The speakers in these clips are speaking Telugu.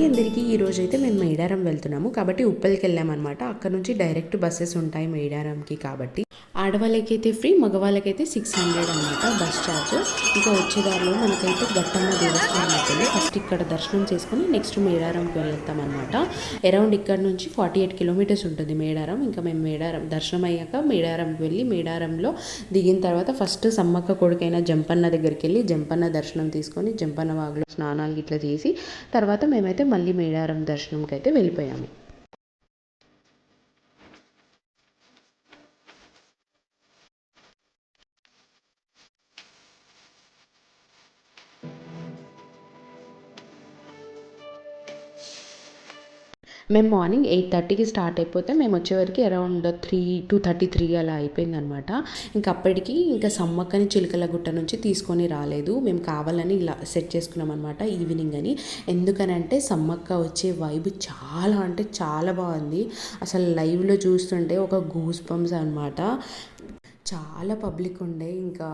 అందరికీ ఈరోజు అయితే మేము మేడారం వెళ్తున్నాము కాబట్టి ఉప్పల్కి వెళ్ళామన్నమాట. అక్కడ నుంచి డైరెక్ట్ బస్సెస్ ఉంటాయి మేడారంకి. కాబట్టి ఆడవాళ్ళకైతే ఫ్రీ, మగవాళ్ళకైతే 600 అనమాట బస్ ఛార్జ్. ఇంకా వచ్చేదారిలో మనకైతే గట్టమ్మ దేవస్థానం ఉంటుంది. ఫస్ట్ ఇక్కడ దర్శనం చేసుకుని నెక్స్ట్ మేడారంకి వెళ్తామన్నమాట. అరౌండ్ ఇక్కడ నుంచి 48 కిలోమీటర్స్ ఉంటుంది మేడారం. ఇంకా మేము మేడారం దర్శనం అయ్యాక మేడారంకి వెళ్ళి మేడారంలో దిగిన తర్వాత ఫస్ట్ సమ్మక్క కొడుకైన జంపన్న దగ్గరికి వెళ్ళి జంపన్న దర్శనం తీసుకొని జంపన్న వాగులో స్నానాలు ఇట్లా చేసి తర్వాత మేమైతే మళ్ళీ మేడారం దర్శనంకి అయితే వెళ్ళిపోయాము. మేము మార్నింగ్ 8:30కి స్టార్ట్ అయిపోతే మేము వచ్చేవరకు అరౌండ్ 2:33 అలా అయిపోయిందనమాట. ఇంకా అప్పటికి ఇంకా సమ్మక్కని చిలుకల గుట్ట నుంచి తీసుకొని రాలేదు. మేము కావాలని ఇలా సెట్ చేసుకున్నాం అనమాట ఈవినింగ్ అని. ఎందుకనంటే సమ్మక్క వచ్చే వైబ్ చాలా అంటే చాలా బాగుంది. అసలు లైవ్లో చూస్తుంటే ఒక గూస్ బంప్స్ అనమాట. చాలా పబ్లిక్ ఉండే. ఇంకా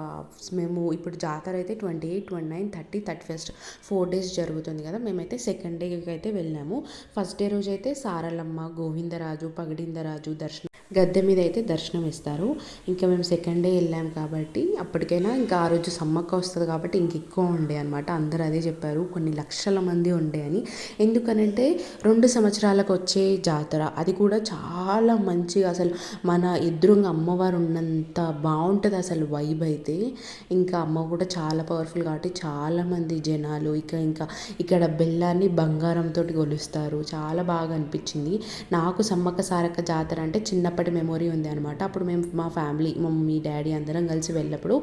మేము ఇప్పుడు జాతర అయితే 28, 29, 30, 31 4 డేస్ జరుగుతుంది కదా. మేమైతే సెకండ్ డేకి అయితే వెళ్ళాము. ఫస్ట్ డే రోజు అయితే సారలమ్మ, గోవిందరాజు, పగడిందరాజు దర్శనం గద్దె మీద అయితే దర్శనం ఇస్తారు. ఇంకా మేము సెకండ్ డే వెళ్ళాం కాబట్టి అప్పటికైనా ఇంకా ఆ రోజు సమ్మక్క వస్తుంది కాబట్టి ఇంక ఎక్కువ ఉండే అనమాట. అందరూ అదే చెప్పారు, కొన్ని లక్షల మంది ఉండే అని. ఎందుకనంటే 2 సంవత్సరాలకు వచ్చే జాతర, అది కూడా చాలా మంచిగా అసలు మన ఎదురుగా అమ్మవారు ఉన్నంత బాగుంటుంది అసలు వైబ్ అయితే. ఇంకా అమ్మ కూడా చాలా పవర్ఫుల్ కాబట్టి చాలామంది జనాలు ఇంకా ఇక్కడ బెల్లాన్ని బంగారంతో కొలుస్తారు. చాలా బాగా అనిపించింది నాకు. సమ్మక్క సారక్క జాతర అంటే చిన్నప్పటి మెమొరీ ఉంది అనమాట. అప్పుడు మేము మా ఫ్యామిలీ, మమ్మీ డాడీ అందరం కలిసి వెళ్ళినప్పుడు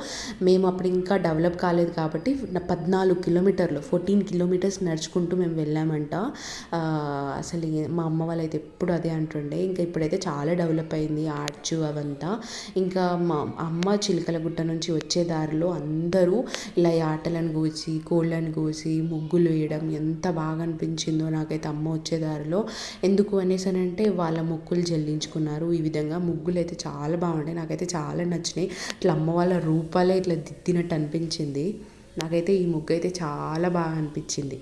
మేము అప్పుడు ఇంకా డెవలప్ కాలేదు కాబట్టి 14 కిలోమీటర్లు 14 కిలోమీటర్స్ నడుచుకుంటూ మేము వెళ్ళామంట. అసలు మా అమ్మ వాళ్ళు అయితే ఎప్పుడు అదే అంటుండే. ఇంకా ఇప్పుడైతే చాలా డెవలప్ అయింది ఆర్చ్ అవంతా. ఇంకా మా అమ్మ చిలుకల గుట్ట నుంచి వచ్చే దారిలో అందరూ ఇలా ఆటలను కోసి కోళ్ళను కోసి ముగ్గులు వేయడం ఎంత బాగా అనిపించిందో నాకైతే అమ్మ వచ్చే దారిలో. ఎందుకు అనేసానంటే వాళ్ళ మొక్కులు చెల్లించుకున్నారు. ఈ విధంగా ముగ్గులు అయితే చాలా బాగుంటాయి, నాకైతే చాలా నచ్చినాయి. ఇట్లా అమ్మ వాళ్ళ రూపాలే ఇట్లా దిద్దినట్టు అనిపించింది. నాకైతే ఈ ముగ్గు అయితే చాలా బాగా అనిపించింది.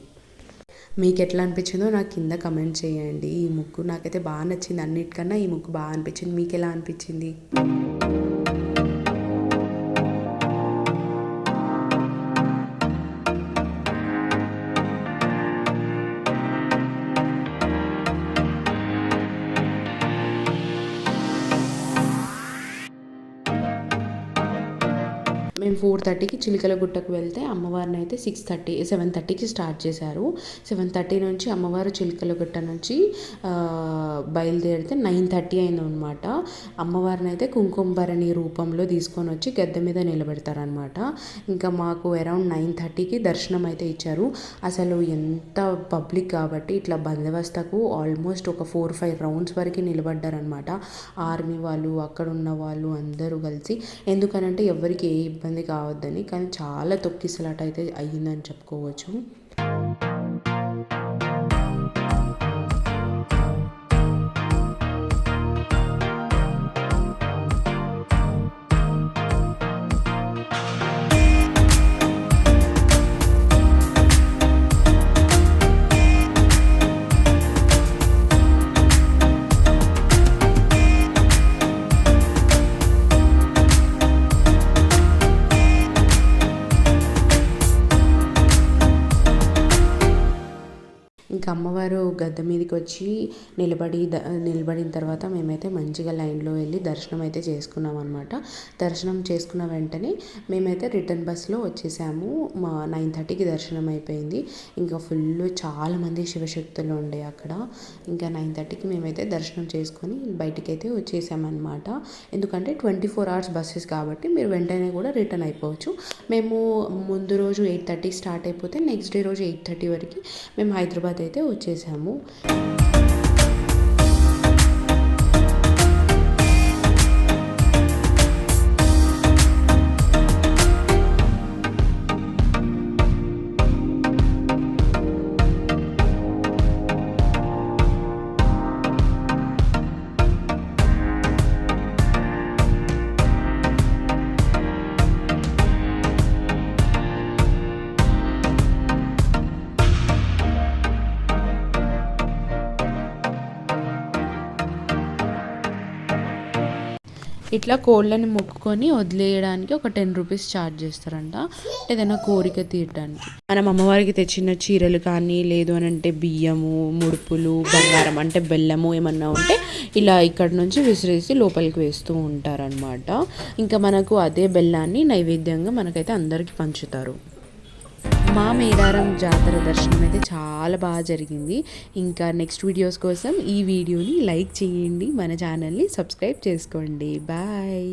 మీకు ఎట్లా అనిపించిందో నాకు కింద కమెంట్ చేయండి. ఈ ముగ్గు నాకైతే బాగా నచ్చింది, అన్నిటికన్నా ఈ ముగ్గు బాగా అనిపించింది. మీకు ఎలా అనిపించింది? మేము 4:30కి చిలుకల గుట్టకు వెళ్తే అమ్మవారిని అయితే 7:30కి స్టార్ట్ చేశారు. 7:30 నుంచి అమ్మవారు చిలుకల గుట్ట నుంచి బయలుదేరితే 9:30 అయిందనమాట. అమ్మవారిని అయితే కుంకుమభరణి రూపంలో తీసుకొని వచ్చి గద్దె మీద నిలబెడతారనమాట. ఇంకా మాకు అరౌండ్ 9:30కి దర్శనం అయితే ఇచ్చారు. అసలు ఎంత పబ్లిక్ కాబట్టి ఇట్లా బందోబస్తుకు ఆల్మోస్ట్ ఒక 4-5 రౌండ్స్ వరకు నిలబడ్డారనమాట. ఆర్మీ వాళ్ళు, అక్కడ ఉన్న వాళ్ళు అందరూ కలిసి. ఎందుకనంటే ఎవరికి ఏ ఇబ్బంది కావద్దని. కానీ చాలా తొక్కిసలాట అయితే అయ్యిందని చెప్పుకోవచ్చు. ఇంకా అమ్మవారు గద్దె మీదకి వచ్చి నిలబడిన తర్వాత మేమైతే మంచిగా లైన్లో వెళ్ళి దర్శనం అయితే చేసుకున్నాం అనమాట. దర్శనం చేసుకున్న వెంటనే మేమైతే రిటర్న్ బస్లో వచ్చేసాము. 9:30కి దర్శనం అయిపోయింది. ఇంకా చాలామంది శివశక్తులు ఉండే అక్కడ. ఇంకా 9:30కి మేమైతే దర్శనం చేసుకొని బయటికి అయితే వచ్చేసామన్నమాట. ఎందుకంటే 24 hours బస్సెస్ కాబట్టి మీరు వెంటనే కూడా రిటర్న్ అయిపోవచ్చు. మేము ముందు రోజు 8:30కి స్టార్ట్ అయిపోతే నెక్స్ట్ డే రోజు 8:30 వరకు మేము హైదరాబాద్ అయితే వచ్చేసాము. ఇట్లా కోళ్ళని మొక్కుకొని వదిలేయడానికి ఒక 10 రూపీస్ ఛార్జ్ చేస్తారంట, ఏదైనా కోరిక తీరడానికి. మనం అమ్మవారికి తెచ్చిన చీరలు కానీ, లేదు అని అంటే బియ్యము, ముడుపులు, బంగారం అంటే బెల్లము ఏమన్నా ఉంటే ఇలా ఇక్కడ నుంచి విసిరేసి లోపలికి వేస్తూ ఉంటారనమాట. ఇంకా మనకు అదే బెల్లాన్ని నైవేద్యంగా మనకైతే అందరికీ పంచుతారు. మా మేడారం జాతర దర్శనం అయితే చాలా బాగా జరిగింది. ఇంకా నెక్స్ట్ వీడియోస్ కోసం ఈ వీడియోని లైక్ చేయండి, మన ఛానల్ని సబ్స్క్రైబ్ చేసుకోండి. బాయ్.